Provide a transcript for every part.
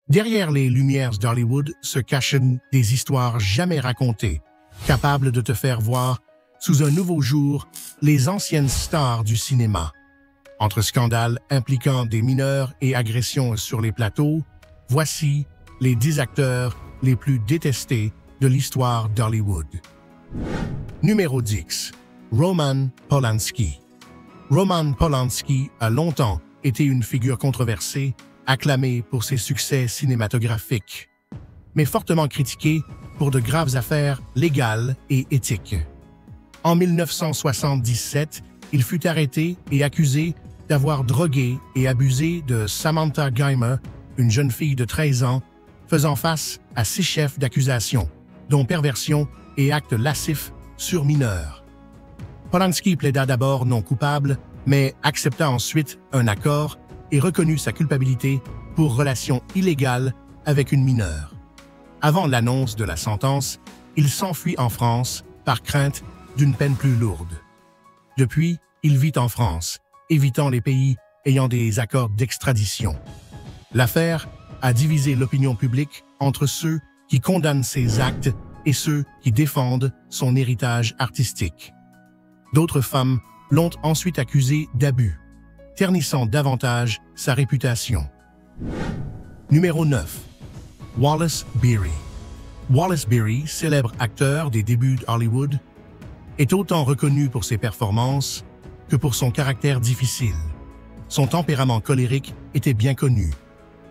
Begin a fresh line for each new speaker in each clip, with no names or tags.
Derrière les lumières d'Hollywood se cachent des histoires jamais racontées, capables de te faire voir, sous un nouveau jour, les anciennes stars du cinéma. Entre scandales impliquant des mineurs et agressions sur les plateaux, voici les 10 acteurs les plus détestés de l'histoire d'Hollywood. Numéro 10. Roman Polanski. Roman Polanski a longtemps été une figure controversée, acclamée pour ses succès cinématographiques, mais fortement critiqué pour de graves affaires légales et éthiques. En 1977, il fut arrêté et accusé d'avoir drogué et abusé de Samantha Geimer, une jeune fille de 13 ans, faisant face à 6 chefs d'accusation, dont perversion et actes lascifs sur mineurs. Polanski plaida d'abord non coupable, mais accepta ensuite un accord et reconnut sa culpabilité pour relation illégale avec une mineure. Avant l'annonce de la sentence, il s'enfuit en France par crainte d'une peine plus lourde. Depuis, il vit en France, évitant les pays ayant des accords d'extradition. L'affaire a divisé l'opinion publique entre ceux qui condamnent ses actes et ceux qui défendent son héritage artistique. D'autres femmes l'ont ensuite accusé d'abus, ternissant davantage sa réputation. Numéro 9. Wallace Beery. Wallace Beery, célèbre acteur des débuts d'Hollywood, est autant reconnu pour ses performances que pour son caractère difficile. Son tempérament colérique était bien connu,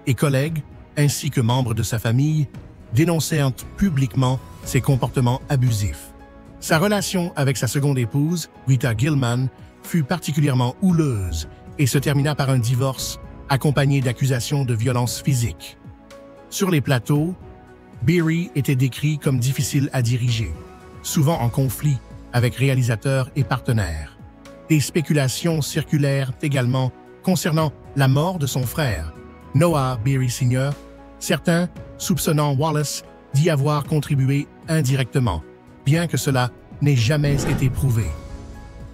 et collègues, ainsi que membres de sa famille, dénonçaient publiquement ses comportements abusifs. Sa relation avec sa seconde épouse, Rita Gilman, fut particulièrement houleuse et se termina par un divorce accompagné d'accusations de violence physique. Sur les plateaux, Beery était décrit comme difficile à diriger, souvent en conflit avec réalisateurs et partenaires. Des spéculations circulèrent également concernant la mort de son frère, Noah Beery Sr., certains soupçonnant Wallace d'y avoir contribué indirectement, bien que cela n'ait jamais été prouvé.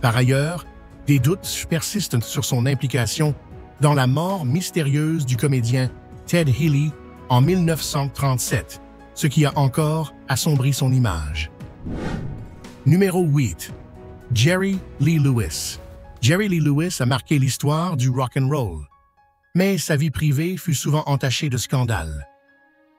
Par ailleurs, des doutes persistent sur son implication dans la mort mystérieuse du comédien Ted Healy en 1937, ce qui a encore assombri son image. Numéro 8. Jerry Lee Lewis. Jerry Lee Lewis a marqué l'histoire du rock and roll, mais sa vie privée fut souvent entachée de scandales.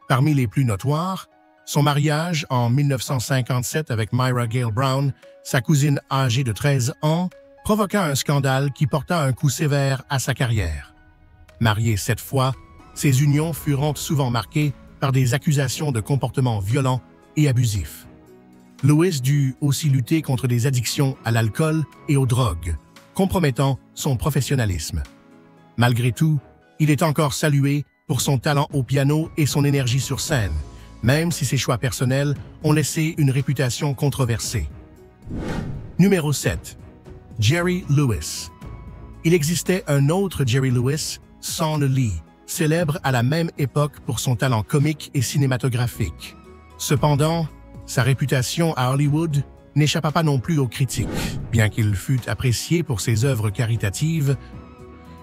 Parmi les plus notoires, son mariage en 1957 avec Myra Gale Brown, sa cousine âgée de 13 ans, provoqua un scandale qui porta un coup sévère à sa carrière. Marié 7 fois, ses unions furent souvent marquées par des accusations de comportements violents et abusifs. Lewis dut aussi lutter contre des addictions à l'alcool et aux drogues, compromettant son professionnalisme. Malgré tout, il est encore salué pour son talent au piano et son énergie sur scène, même si ses choix personnels ont laissé une réputation controversée. Numéro 7. Jerry Lewis. Il existait un autre Jerry Lewis, Son Lee, célèbre à la même époque pour son talent comique et cinématographique. Cependant, sa réputation à Hollywood n'échappa pas non plus aux critiques. Bien qu'il fût apprécié pour ses œuvres caritatives,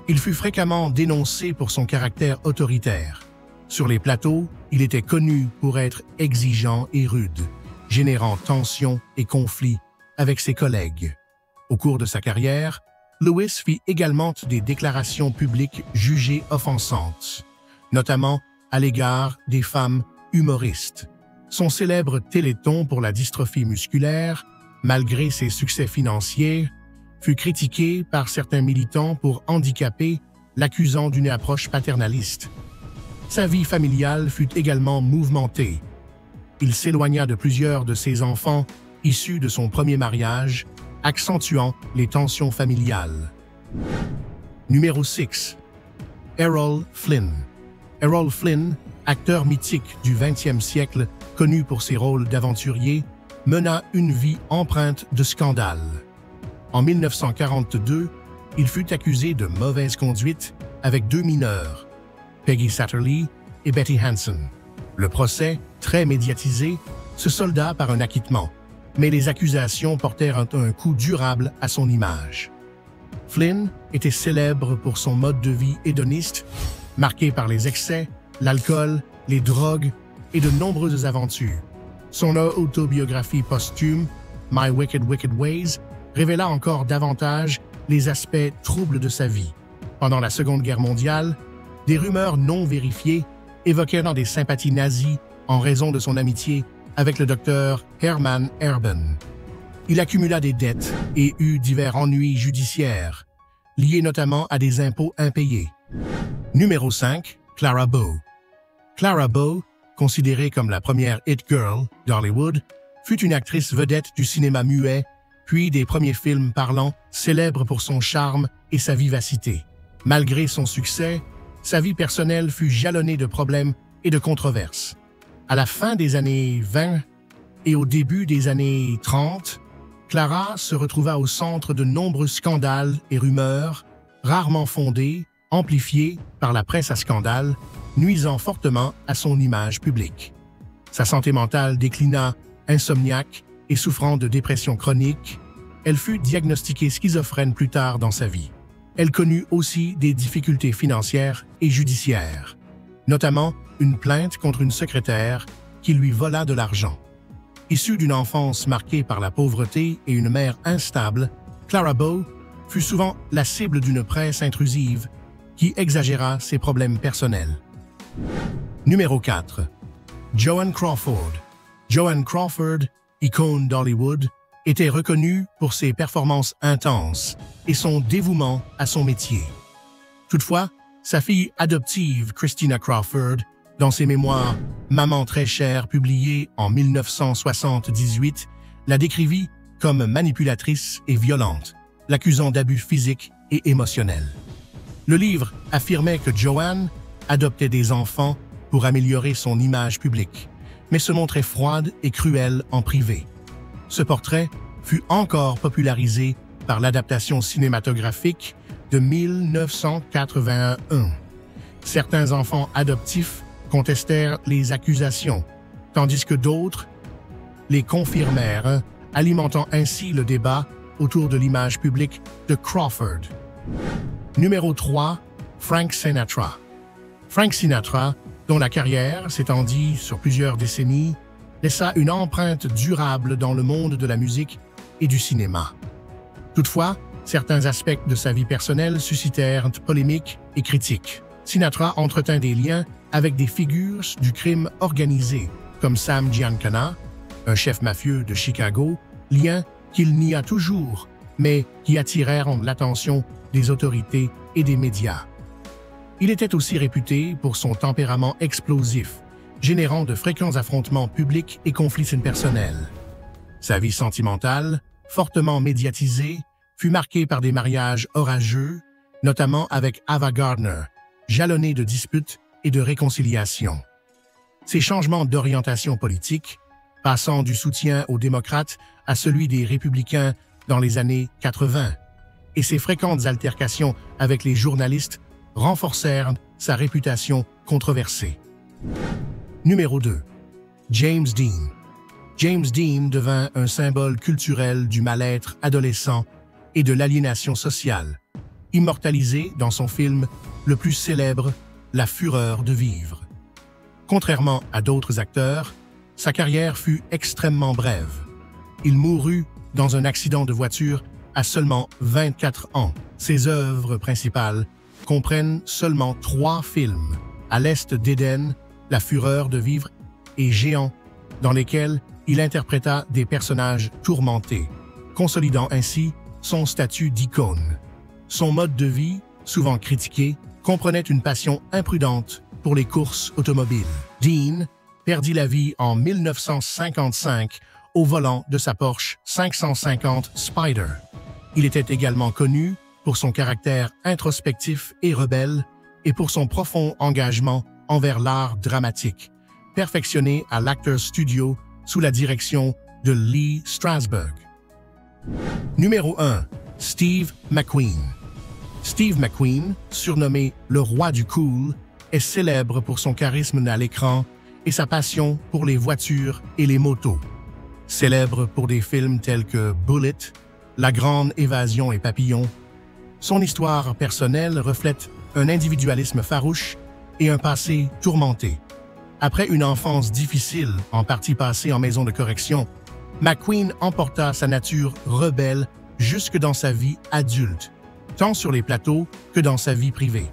il fut fréquemment dénoncé pour son caractère autoritaire. Sur les plateaux, il était connu pour être exigeant et rude, générant tensions et conflits avec ses collègues. Au cours de sa carrière, Lewis fit également des déclarations publiques jugées offensantes, notamment à l'égard des femmes humoristes. Son célèbre téléthon pour la dystrophie musculaire, malgré ses succès financiers, fut critiqué par certains militants pour handicaper, l'accusant d'une approche paternaliste. Sa vie familiale fut également mouvementée. Il s'éloigna de plusieurs de ses enfants issus de son premier mariage, accentuant les tensions familiales. Numéro 6. Errol Flynn. Errol Flynn, acteur mythique du XXe siècle, connu pour ses rôles d'aventurier, mena une vie empreinte de scandales. En 1942, il fut accusé de mauvaise conduite avec 2 mineurs, Peggy Satterlee et Betty Hansen. Le procès, très médiatisé, se solda par un acquittement, mais les accusations portèrent un coup durable à son image. Flynn était célèbre pour son mode de vie hédoniste, marqué par les excès, l'alcool, les drogues et de nombreuses aventures. Son autobiographie posthume, My Wicked Wicked Ways, révéla encore davantage les aspects troubles de sa vie. Pendant la Seconde Guerre mondiale, des rumeurs non vérifiées évoquèrent des sympathies nazies en raison de son amitié avec le docteur Hermann Erben. Il accumula des dettes et eut divers ennuis judiciaires, liés notamment à des impôts impayés. Numéro 5, Clara Bow. Clara Bow, considérée comme la première hit girl d'Hollywood, fut une actrice vedette du cinéma muet, puis des premiers films parlants, célèbre pour son charme et sa vivacité. Malgré son succès, sa vie personnelle fut jalonnée de problèmes et de controverses. À la fin des années 20 et au début des années 30, Clara se retrouva au centre de nombreux scandales et rumeurs, rarement fondés, amplifiés par la presse à scandale, nuisant fortement à son image publique. Sa santé mentale déclina, insomniaque et souffrant de dépression chronique, elle fut diagnostiquée schizophrène plus tard dans sa vie. Elle connut aussi des difficultés financières et judiciaires, notamment une plainte contre une secrétaire qui lui vola de l'argent. Issue d'une enfance marquée par la pauvreté et une mère instable, Clara Bow fut souvent la cible d'une presse intrusive qui exagéra ses problèmes personnels. Numéro 4. Joan Crawford. Joan Crawford, icône d'Hollywood, était reconnue pour ses performances intenses et son dévouement à son métier. Toutefois, sa fille adoptive Christina Crawford, dans ses mémoires « Maman très chère » publiées en 1978, la décrivit comme manipulatrice et violente, l'accusant d'abus physiques et émotionnels. Le livre affirmait que Joan adoptait des enfants pour améliorer son image publique, mais se montrait froide et cruelle en privé. Ce portrait fut encore popularisé par l'adaptation cinématographique de 1981. Certains enfants adoptifs contestèrent les accusations, tandis que d'autres les confirmèrent, alimentant ainsi le débat autour de l'image publique de Crawford. Numéro 3, Frank Sinatra. Frank Sinatra, dont la carrière s'étendit sur plusieurs décennies, laissa une empreinte durable dans le monde de la musique et du cinéma. Toutefois, certains aspects de sa vie personnelle suscitèrent polémiques et critiques. Sinatra entretint des liens avec des figures du crime organisé, comme Sam Giancana, un chef mafieux de Chicago, liens qu'il nia toujours, mais qui attirèrent l'attention des autorités et des médias. Il était aussi réputé pour son tempérament explosif, générant de fréquents affrontements publics et conflits personnels. Sa vie sentimentale, fortement médiatisée, fut marquée par des mariages orageux, notamment avec Ava Gardner, jalonnés de disputes et de réconciliations. Ces changements d'orientation politique, passant du soutien aux démocrates à celui des républicains dans les années 80, et ses fréquentes altercations avec les journalistes renforcèrent sa réputation controversée. Numéro 2. James Dean. James Dean devint un symbole culturel du mal-être adolescent et de l'aliénation sociale, immortalisé dans son film le plus célèbre, La fureur de vivre. Contrairement à d'autres acteurs, sa carrière fut extrêmement brève. Il mourut dans un accident de voiture à seulement 24 ans. Ses œuvres principales comprennent seulement 3 films, À l'Est d'Éden, La fureur de vivre et Géant, dans lesquels il interpréta des personnages tourmentés, consolidant ainsi son statut d'icône. Son mode de vie, souvent critiqué, comprenait une passion imprudente pour les courses automobiles. Dean perdit la vie en 1955 au volant de sa Porsche 550 Spyder. Il était également connu pour son caractère introspectif et rebelle et pour son profond engagement envers l'art dramatique, perfectionné à l'Actors Studio sous la direction de Lee Strasberg. Numéro 1. Steve McQueen. Steve McQueen, surnommé le roi du cool, est célèbre pour son charisme à l'écran et sa passion pour les voitures et les motos. Célèbre pour des films tels que Bullet, La Grande Évasion et Papillon, son histoire personnelle reflète un individualisme farouche et un passé tourmenté. Après une enfance difficile, en partie passée en maison de correction, McQueen emporta sa nature rebelle jusque dans sa vie adulte, tant sur les plateaux que dans sa vie privée.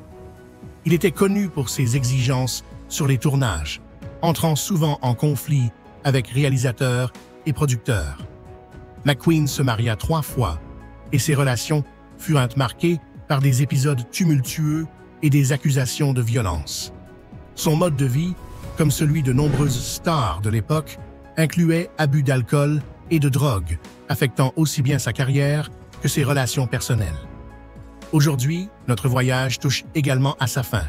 Il était connu pour ses exigences sur les tournages, entrant souvent en conflit avec réalisateurs et producteurs. McQueen se maria 3 fois et ses relations furent marquées par des épisodes tumultueux et des accusations de violence. Son mode de vie, comme celui de nombreuses stars de l'époque, incluait abus d'alcool et de drogue, affectant aussi bien sa carrière que ses relations personnelles. Aujourd'hui, notre voyage touche également à sa fin,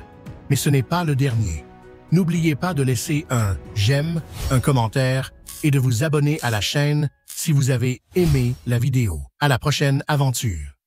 mais ce n'est pas le dernier. N'oubliez pas de laisser un j'aime, un commentaire et de vous abonner à la chaîne si vous avez aimé la vidéo. À la prochaine aventure!